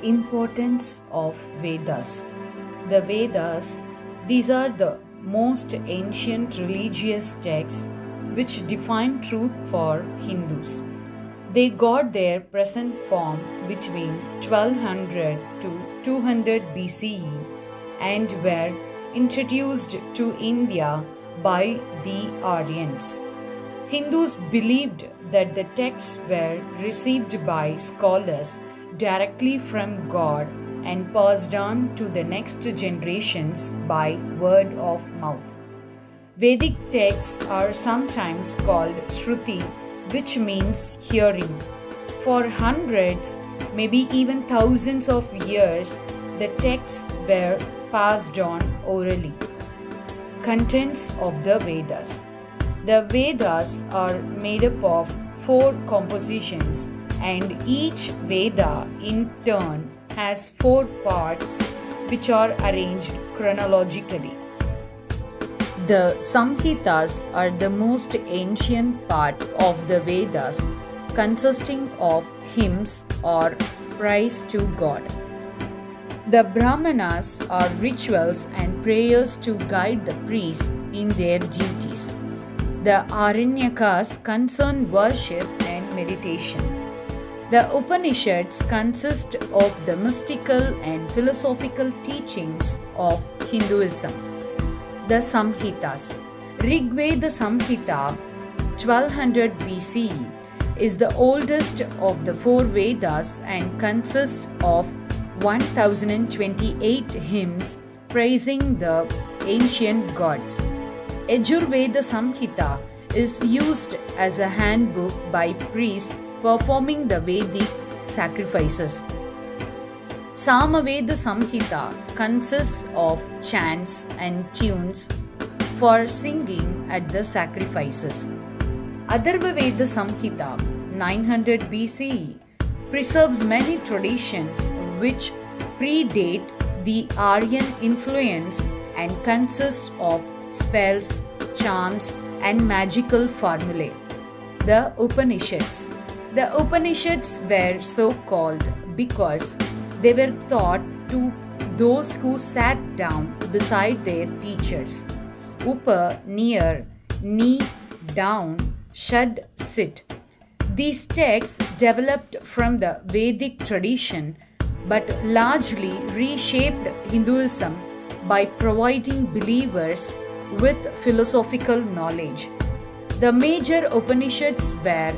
Importance of Vedas. The Vedas, these are the most ancient religious texts which define truth for Hindus. They got their present form between 1200 to 200 BCE and were introduced to India by the Aryans. Hindus believed that the texts were received by scholars directly from God and passed on to the next generations by word of mouth. Vedic texts are sometimes called Shruti, which means hearing. For hundreds, maybe even thousands of years, the texts were passed on orally. Contents of the Vedas. The Vedas are made up of 4 compositions, and each Veda in turn has 4 parts which are arranged chronologically. The Samhitas are the most ancient part of the Vedas, consisting of hymns or praise to God. The Brahmanas are rituals and prayers to guide the priests in their duties. The Aranyakas concern worship and meditation. The Upanishads consist of the mystical and philosophical teachings of Hinduism. The Samhitas. Rigveda Samhita 1200 BCE is the oldest of the 4 Vedas and consists of 1028 hymns praising the ancient gods. Yajurveda Samhita is used as a handbook by priests performing the Vedic sacrifices. Samaveda Samhita consists of chants and tunes for singing at the sacrifices. Atharvaveda Samhita 900 BCE preserves many traditions which predate the Aryan influence and consists of spells, charms, and magical formulae. The Upanishads. The Upanishads were so called because they were taught to those who sat down beside their teachers. Upa, near, ni, down, shad, sit. These texts developed from the Vedic tradition but largely reshaped Hinduism by providing believers with philosophical knowledge. The major Upanishads were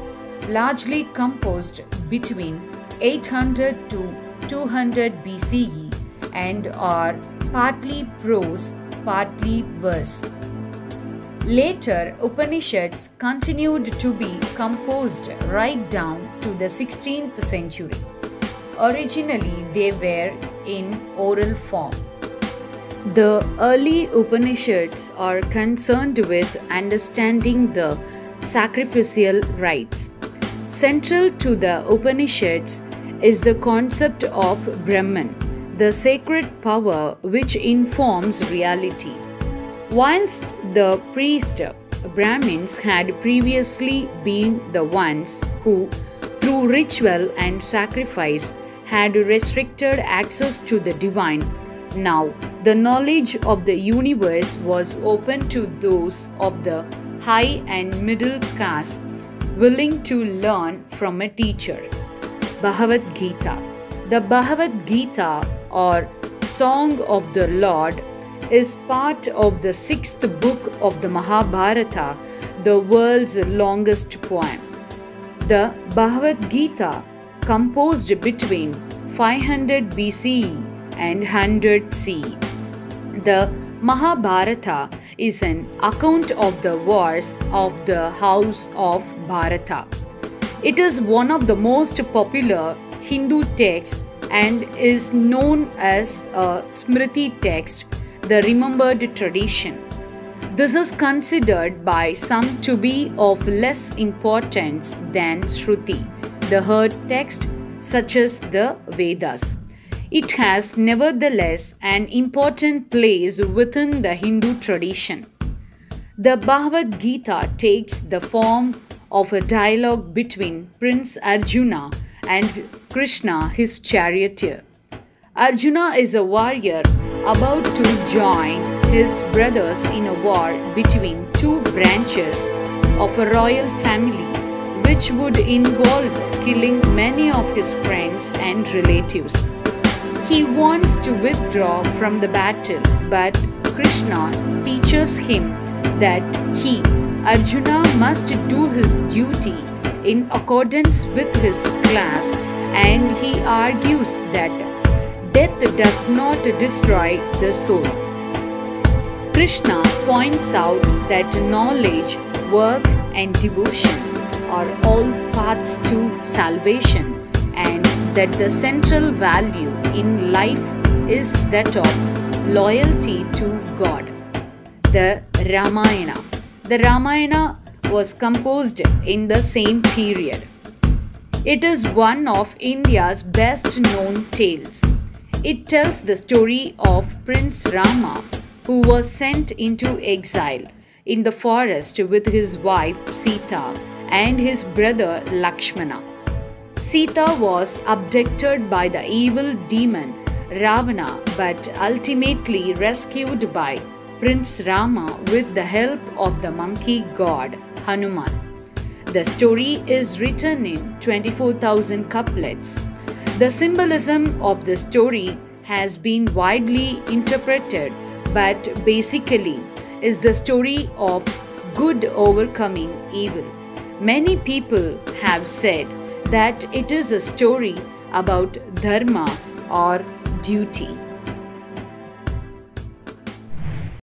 largely composed between 800 to 200 BCE and are partly prose, partly verse. Later, Upanishads continued to be composed right down to the 16th century. Originally, they were in oral form. The early Upanishads are concerned with understanding the sacrificial rites. Central to the Upanishads is the concept of Brahman, the sacred power which informs reality. Whilst the priest Brahmins had previously been the ones who, through ritual and sacrifice, had restricted access to the divine, now the knowledge of the universe was open to those of the high and middle caste willing to learn from a teacher. Bhagavad Gita. The Bhagavad Gita, or Song of the Lord, is part of the 6th book of the Mahabharata, the world's longest poem. The Bhagavad Gita, composed between 500 BCE and 100 CE. The Mahabharata is an account of the wars of the house of Bharata. It is one of the most popular Hindu texts and is known as a Smriti text, the remembered tradition. This is considered by some to be of less importance than Shruti, the heard text, such as the Vedas. It has nevertheless an important place within the Hindu tradition. The Bhagavad Gita takes the form of a dialogue between Prince Arjuna and Krishna, his charioteer. Arjuna is a warrior about to join his brothers in a war between two branches of a royal family, which would involve killing many of his friends and relatives. He wants to withdraw from the battle, but Krishna teaches him that he, Arjuna, must do his duty in accordance with his class, and he argues that death does not destroy the soul. Krishna points out that knowledge, work, and devotion are all paths to salvation, and that the central value in life is that of loyalty to God. The Ramayana. The Ramayana was composed in the same period. It is one of India's best known tales. It tells the story of Prince Rama, who was sent into exile in the forest with his wife Sita and his brother Lakshmana. Sita was abducted by the evil demon Ravana, but ultimately rescued by Prince Rama with the help of the monkey god Hanuman. The story is written in 24,000 couplets. The symbolism of the story has been widely interpreted, but basically is the story of good overcoming evil. Many people have said that it is a story about dharma or duty.